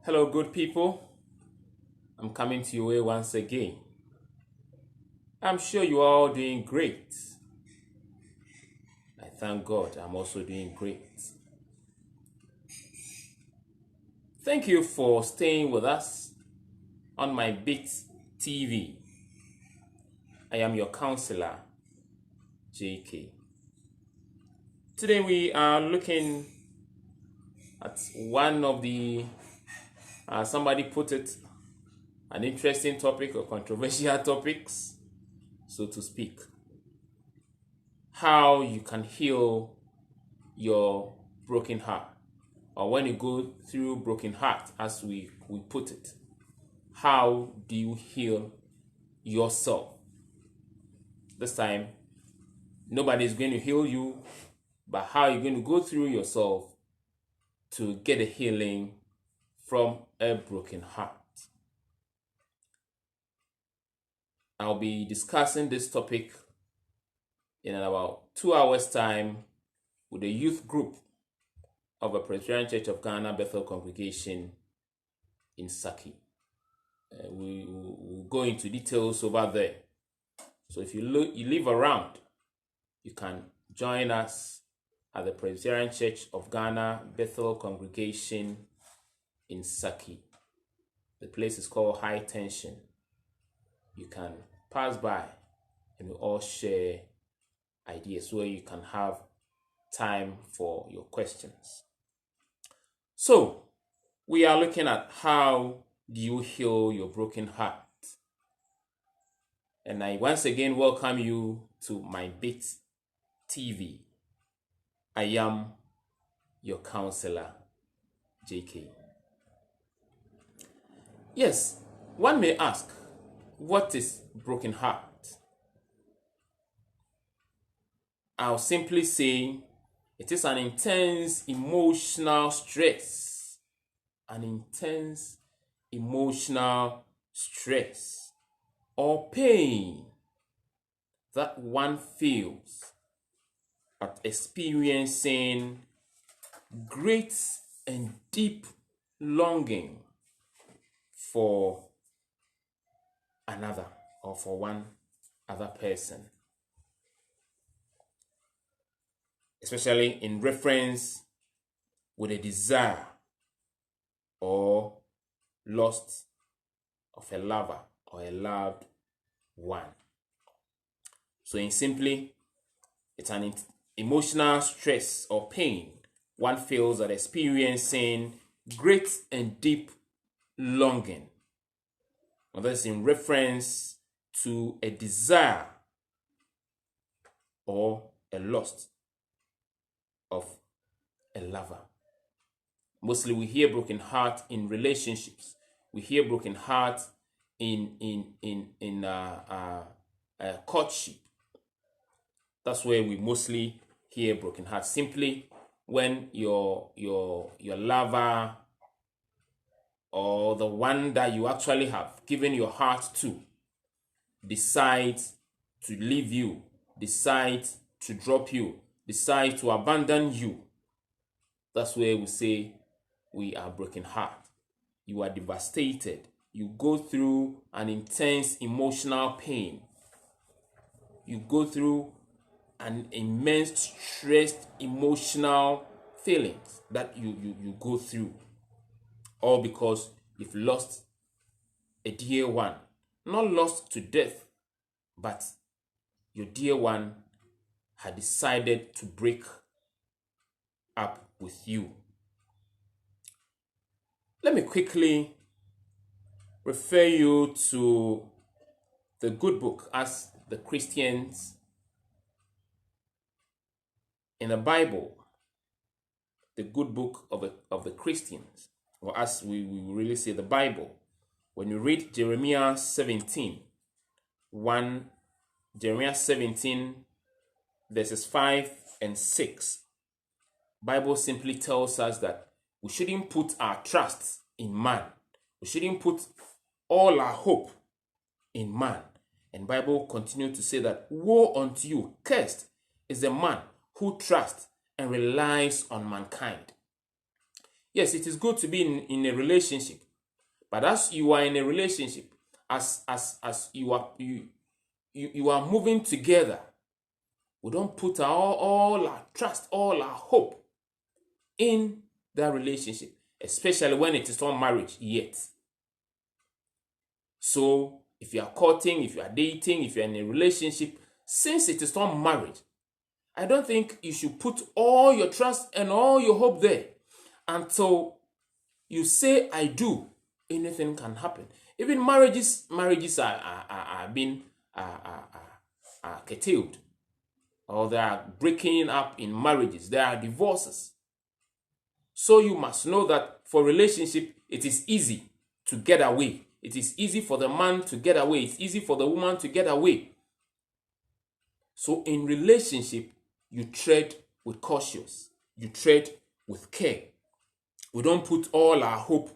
Hello, good people. I'm coming to your way once again. I'm sure you are all doing great. I thank God I'm also doing great. Thank you for staying with us on my Bit TV. I am your counselor, JK. Today we are looking at one of the, somebody put it, an interesting topic or controversial topics, so to speak. How you can heal your broken heart, or when you go through broken heart, as we put it, how do you heal yourself? This time, nobody is going to heal you, but how you're going to go through yourself to get a healing from a broken heart. I'll be discussing this topic in about 2 hours' time with a youth group of a Presbyterian Church of Ghana Bethel congregation in Saki. We will go into details over there. So if you live around, you can join us at the Presbyterian Church of Ghana Bethel congregation in Saki. The place is called High Tension. You can pass by and we all share ideas where you can have time for your questions. So, we are looking at how do you heal your broken heart. And I once again welcome you to my Bit TV. I am your counselor, JK. Yes, one may ask, what is broken heart? I'll simply say it is an intense emotional stress. An intense emotional stress or pain that one feels at experiencing great and deep longing for another or for one other person, especially in reference with a desire or loss of a lover or a loved one. So in simply, it's an emotional stress or pain one feels at experiencing great and deep longing. Well, that's in reference to a desire or a loss of a lover. Mostly we hear broken heart in relationships. We hear broken heart in courtship. That's where we mostly hear broken heart. Simply when your lover or the one that you actually have given your heart to decides to leave you, decides to drop you, decides to abandon you. That's where we say we are broken heart. You are devastated. You go through an intense emotional pain. You go through an immense stressed emotional feelings that you go through. All because you've lost a dear one. Not lost to death, but your dear one had decided to break up with you. Let me quickly refer you to the good book as the Christians in the Bible, the good book of the Christians, or as we really say the Bible. When you read Jeremiah 17, Jeremiah 17 verses 5 and 6, Bible simply tells us that we shouldn't put our trust in man. We shouldn't put all our hope in man. And Bible continues to say that, woe unto you, cursed is the man who trusts and relies on mankind. Yes, it is good to be in a relationship, but as you are in a relationship, as you are moving together, we don't put all our trust, all our hope in that relationship, especially when it is not marriage yet. So if you are courting, if you are dating, if you are in a relationship, since it is not marriage, I don't think you should put all your trust and all your hope there until you say I do. Anything can happen. Even marriages are being curtailed, or they are breaking up in marriages. There are divorces. So you must know that for relationship, it is easy to get away. It is easy for the man to get away. It's easy for the woman to get away. So in relationship, you tread with caution. You tread with care. We don't put all our hope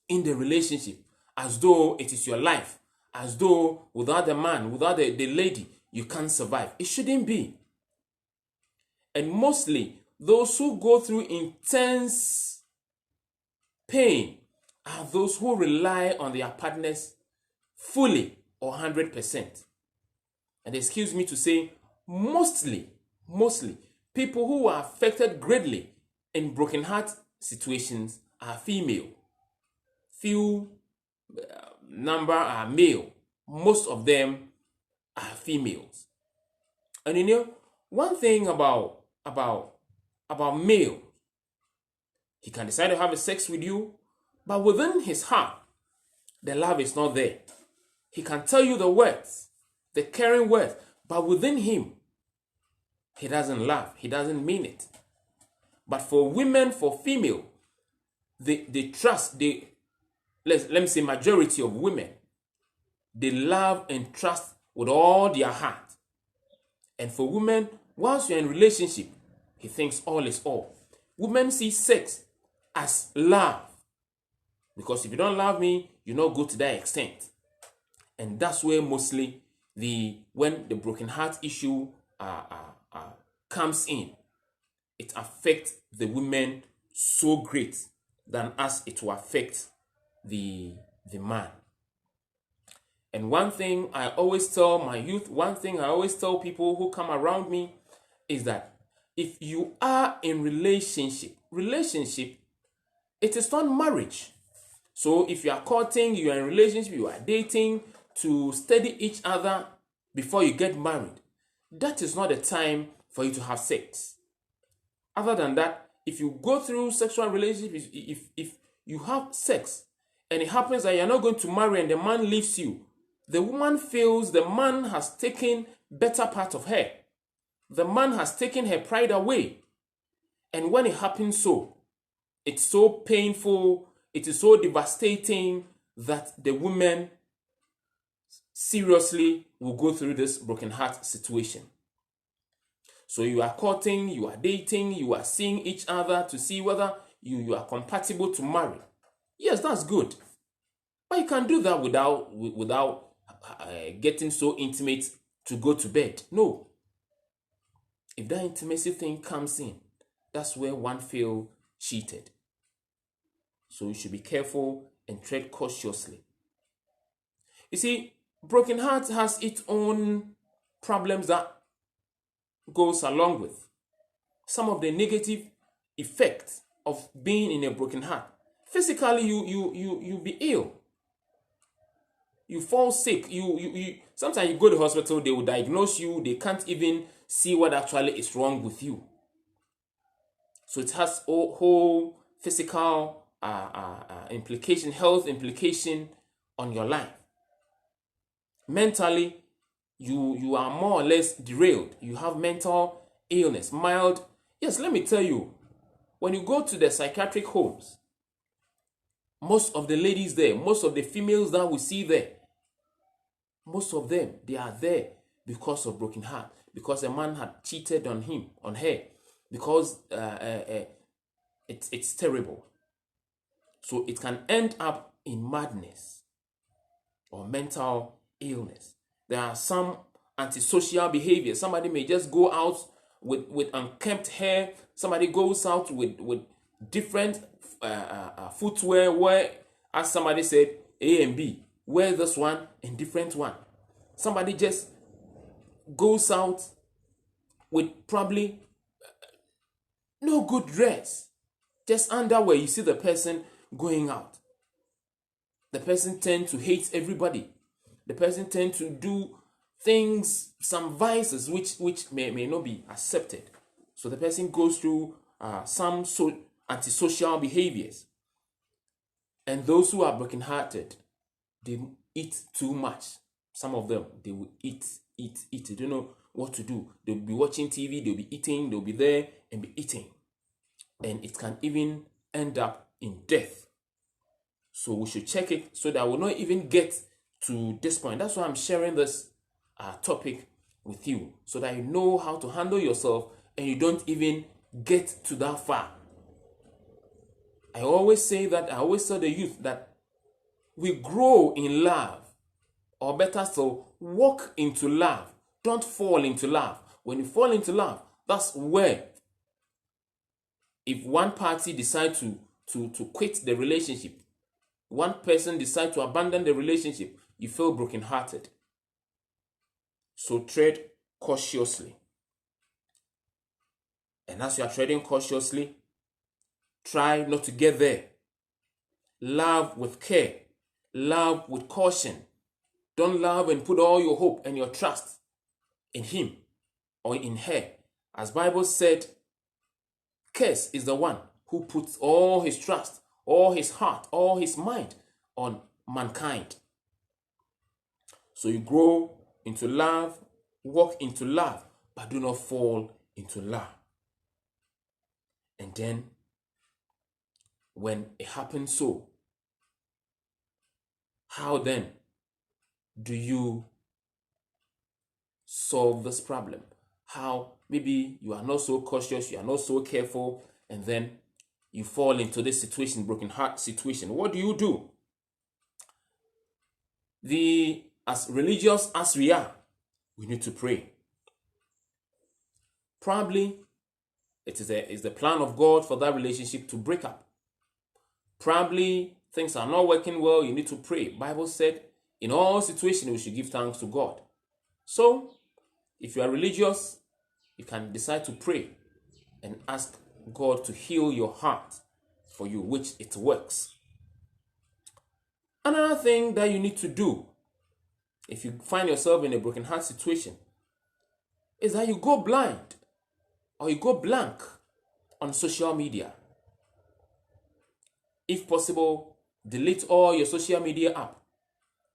in the relationship as though it is your life, as though without the man, without the lady, you can't survive. It shouldn't be. And mostly, those who go through intense pain are those who rely on their partners fully or 100%. And excuse me to say, mostly, people who are affected greatly in broken heart situations are female. Few number are male. Most of them are females. And you know, one thing about male, he can decide to have a sex with you, but within his heart, the love is not there. He can tell you the words, the caring words, but within him, he doesn't love. He doesn't mean it. But for women, for female, they trust, let me say majority of women, they love and trust with all their heart. And for women, once you're in a relationship, he thinks all is all. Women see sex as love. Because if you don't love me, you not go to that extent. And that's where mostly when the broken heart issue comes in, it affects the women so great than as it will affect the man. And one thing I always tell my youth, one thing I always tell people who come around me is that if you are in relationship, it is not marriage. So if you are courting, you are in relationship, you are dating to study each other before you get married, that is not the time for you to have sex. Other than that, if you go through sexual relationships, if you have sex and it happens that you're not going to marry and the man leaves you, the woman feels the man has taken better part of her. The man has taken her pride away. And when it happens so, it's so painful, it is so devastating that the woman seriously will go through this broken heart situation. So you are courting, you are dating, you are seeing each other to see whether you are compatible to marry. Yes, that's good. But you can do that without getting so intimate to go to bed. No. If that intimacy thing comes in, that's where one feels cheated. So you should be careful and tread cautiously. You see, broken heart has its own problems that goes along with. Some of the negative effects of being in a broken heart. Physically, you be ill. You fall sick. You sometimes you go to the hospital, they will diagnose you. They can't even see what actually is wrong with you. So it has a whole physical implication, health implication on your life. Mentally, you are more or less derailed. You have mental illness, mild. Yes, let me tell you, when you go to the psychiatric homes, most of the ladies there, most of the females that we see there, most of them, they are there because of broken heart, because a man had cheated on him, on her, because it's terrible. So it can end up in madness or mental illness. There are some antisocial behavior. Somebody may just go out with unkempt hair. Somebody goes out with different footwear, where, as somebody said, A and B, wear this one and different one. Somebody just goes out with probably no good dress, just underwear. You see the person going out. The person tends to hate everybody. The person tends to do things, some vices which may not be accepted. So the person goes through some antisocial behaviors. And those who are brokenhearted, they eat too much. Some of them, they will eat. They don't know what to do. They'll be watching TV, they'll be eating, they'll be there and be eating. And it can even end up in death. So we should check it so that we'll not even get to this point. That's why I'm sharing this topic with you, so that you know how to handle yourself and you don't even get to that far. I always tell the youth that we grow in love, or better still, walk into love. Don't fall into love. When you fall into love, that's where, if one party decides to quit the relationship, one person decides to abandon the relationship, you feel brokenhearted. So tread cautiously. And as you are treading cautiously, try not to get there. Love with care. Love with caution. Don't love and put all your hope and your trust in him or in her. As Bible said, cursed is the one who puts all his trust, all his heart, all his mind on mankind. So you grow into love, walk into love, but do not fall into love. And then, when it happens so, how then do you solve this problem? How maybe you are not so cautious, you are not so careful, and then you fall into this situation, broken heart situation. What do? As religious as we are, we need to pray. Probably it is the plan of God for that relationship to break up. Probably things are not working well, you need to pray. Bible said, in all situations we should give thanks to God. So, if you are religious, you can decide to pray and ask God to heal your heart for you, which it works. Another thing that you need to do, if you find yourself in a broken heart situation, is that you go blind or you go blank on social media. If possible, delete all your social media app.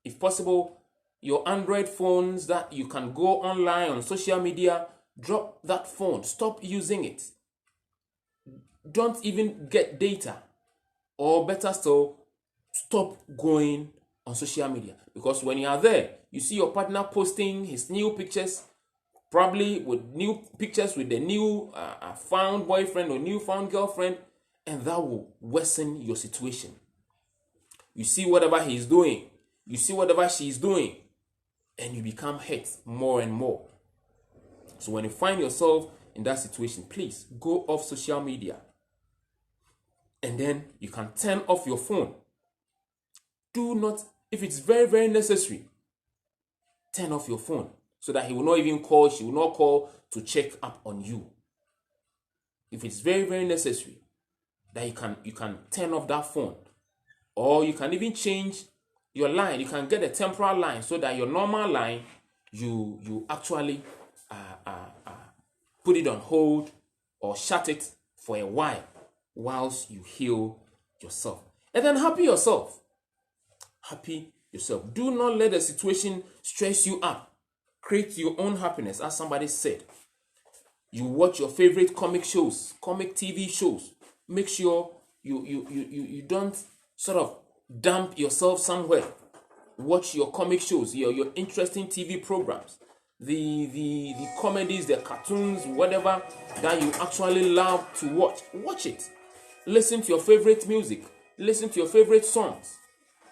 If possible, your Android phones that you can go online on social media, drop that phone. Stop using it. Don't even get data. Or better still, stop going on social media. Because when you are there, you see your partner posting his new pictures, probably with new pictures with the new found boyfriend or new found girlfriend, and that will worsen your situation. You see whatever he's doing, you see whatever she's doing, and you become hurt more and more. So when you find yourself in that situation, please go off social media. And then you can turn off your phone. Do not, if it's very, very necessary, turn off your phone so that he will not even call, she will not call to check up on you. If it's very, very necessary, that you can turn off that phone. Or you can even change your line. You can get a temporal line so that your normal line, you actually put it on hold or shut it for a while whilst you heal yourself. And then happy yourself. Happy yourself. Do not let the situation stress you up. Create your own happiness, as somebody said. You watch your favorite comic shows, comic TV shows. Make sure you don't sort of dump yourself somewhere. Watch your comic shows, your interesting TV programs, the comedies, the cartoons, whatever that you actually love to watch. Watch it. Listen to your favorite music. Listen to your favorite songs.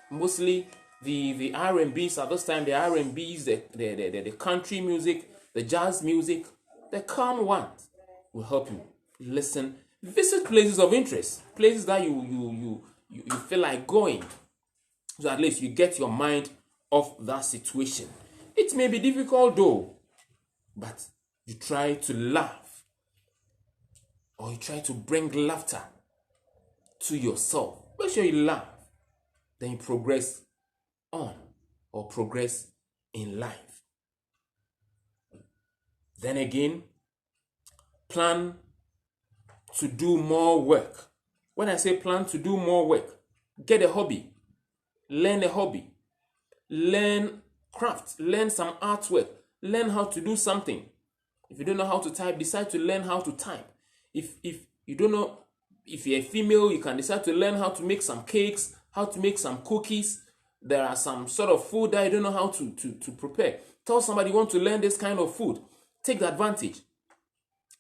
Mostly the R&Bs at this time, the R&Bs, the country music, the jazz music, the calm ones will help you. Listen Visit places of interest, places that you feel like going, so at least you get your mind off that situation. It may be difficult though, but you try to laugh, or you try to bring laughter to yourself. Make sure you laugh, then you progress on or progress in life. Then again, plan to do more work. When I say plan to do more work, get a hobby, learn a hobby, learn craft, learn some artwork, learn how to do something. If you don't know how to type, decide to learn how to type. If you don't know, if you're a female, you can decide to learn how to make some cakes, how to make some cookies. There are some sort of food that you don't know how to prepare. Tell somebody you want to learn this kind of food. Take the advantage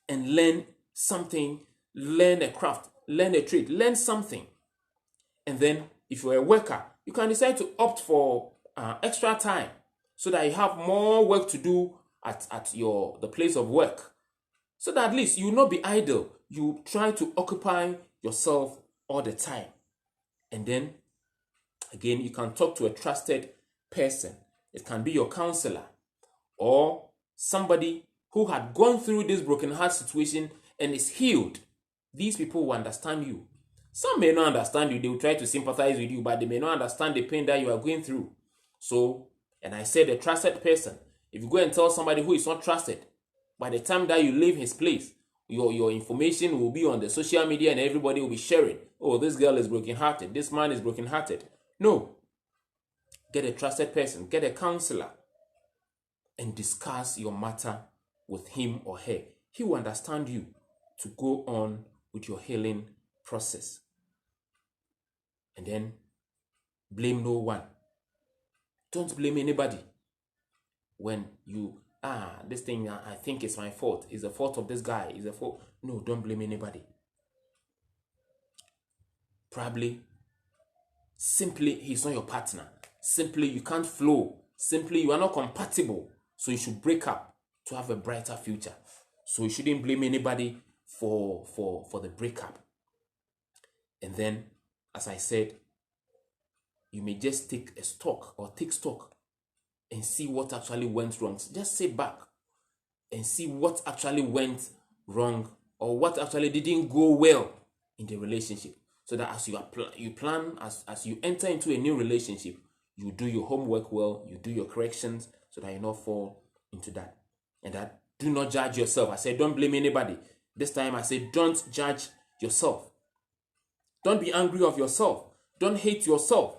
and learn something, learn a craft, learn a trade, learn something. And then if you're a worker, you can decide to opt for extra time so that you have more work to do at the place of work. So that at least you will not be idle. You try to occupy yourself all the time. And then, again, you can talk to a trusted person. It can be your counselor or somebody who had gone through this broken heart situation and is healed. These people will understand you. Some may not understand you. They will try to sympathize with you, but they may not understand the pain that you are going through. So, and I said a trusted person. If you go and tell somebody who is not trusted, by the time that you leave his place, your information will be on the social media and everybody will be sharing. Oh, this girl is brokenhearted. This man is brokenhearted. No. Get a trusted person. Get a counselor and discuss your matter with him or her. He will understand you to go on with your healing process. And then blame no one. Don't blame anybody. When you, this thing I think is my fault, is the fault of this guy, is the fault. No, don't blame anybody. Probably, simply he's not your partner. Simply you can't flow. Simply you are not compatible. So you should break up to have a brighter future. So you shouldn't blame anybody for the breakup. And then, as I said, you may just take stock and see what actually went wrong. So just sit back and see what actually went wrong or what actually didn't go well in the relationship. So that as you plan, as you enter into a new relationship, you do your homework well, you do your corrections so that you not fall into that. And that do not judge yourself. I said don't blame anybody. This time I said don't judge yourself. Don't be angry of yourself. Don't hate yourself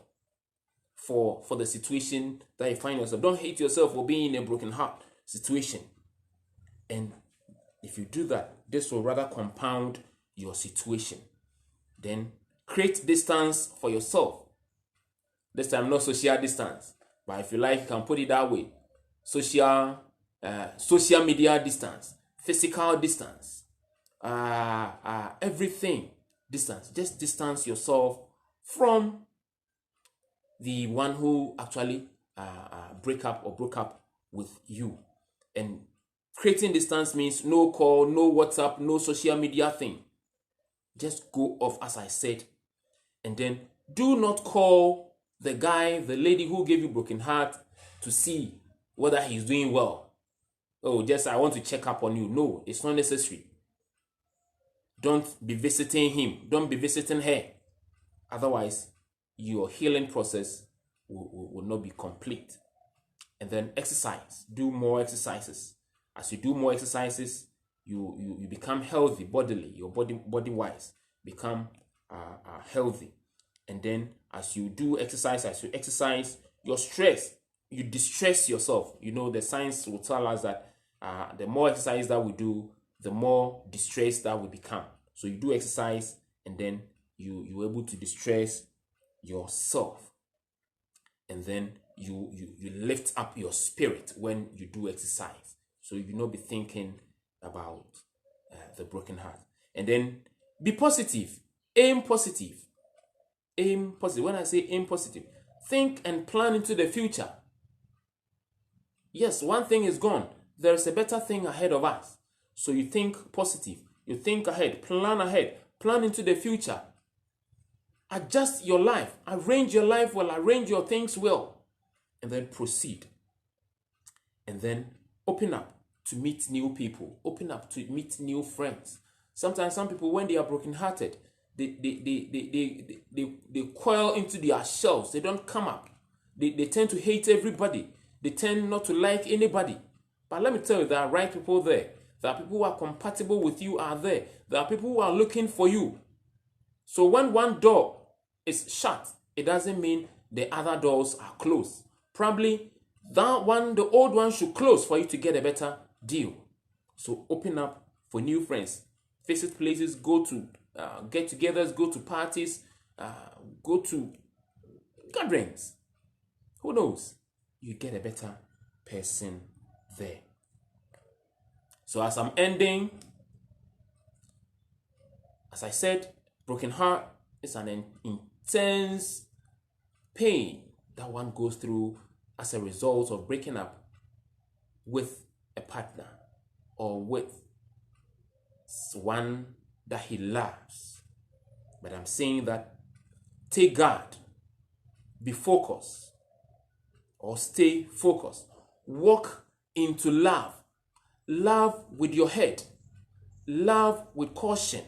for the situation that you find yourself. Don't hate yourself for being in a broken heart situation. And if you do that, this will rather compound your situation. Then create distance for yourself. This time not social distance, but if you like, you can put it that way. Social media distance, physical distance, everything distance. Just distance yourself from the one who actually broke up with you. And creating distance means no call, no WhatsApp, no social media thing. Just go off, as I said. And then do not call the guy, the lady who gave you broken heart to see whether he's doing well. Oh, just I want to check up on you. No, it's not necessary. Don't be visiting him. Don't be visiting her. Otherwise, your healing process will not be complete. And then exercise. Do more exercises. As you do more exercises, you become healthy bodily. Your body-wise become healthy. And then as you do exercise, your stress, you distress yourself. You know, the science will tell us that the more exercise that we do, the more distressed that we become. So you do exercise and then you're able to distress yourself. And then you lift up your spirit when you do exercise. So you will not be thinking about the broken heart. And then be positive. Aim positive. Aim positive. When I say aim positive, think and plan into the future. Yes, one thing is gone. There is a better thing ahead of us. So you think positive. You think ahead. Plan ahead. Plan into the future. Adjust your life. Arrange your life well. Arrange your things well. And then proceed. And then open up to meet new people. Open up to meet new friends. Sometimes some people, when they are brokenhearted, they coil into their shells. They don't come up. They tend to hate everybody. They tend not to like anybody. But let me tell you, there are right people there. There are people who are compatible with you are there. There are people who are looking for you. So when one door is shut, it doesn't mean the other doors are closed. Probably that one, the old one, should close for you to get a better deal. So open up for new friends. Visit places, go to get-togethers, go to parties, go to gatherings. Who knows? You get a better person there. So as I'm ending, as I said, broken heart is an intense pain that one goes through as a result of breaking up with a partner or with one that he loves. But I'm saying that take guard, be focused, or stay focused. Walk into love. Love with your head. Love with caution.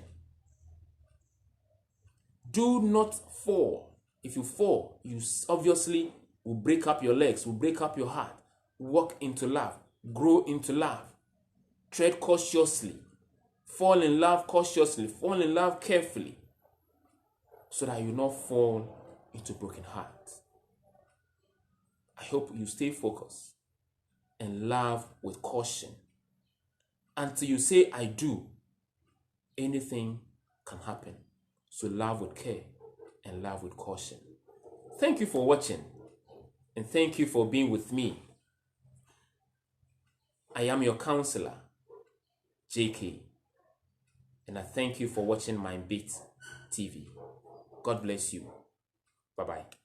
Do not fall. If you fall, you obviously will break up your legs, will break up your heart. Walk into love. Grow into love. Tread cautiously. Fall in love cautiously. Fall in love carefully. So that you not fall into broken heart. I hope you stay focused and love with caution. Until you say, I do, anything can happen. So love with care and love with caution. Thank you for watching. And thank you for being with me. I am your counselor, JK. And I thank you for watching My Beat TV. God bless you. Bye-bye.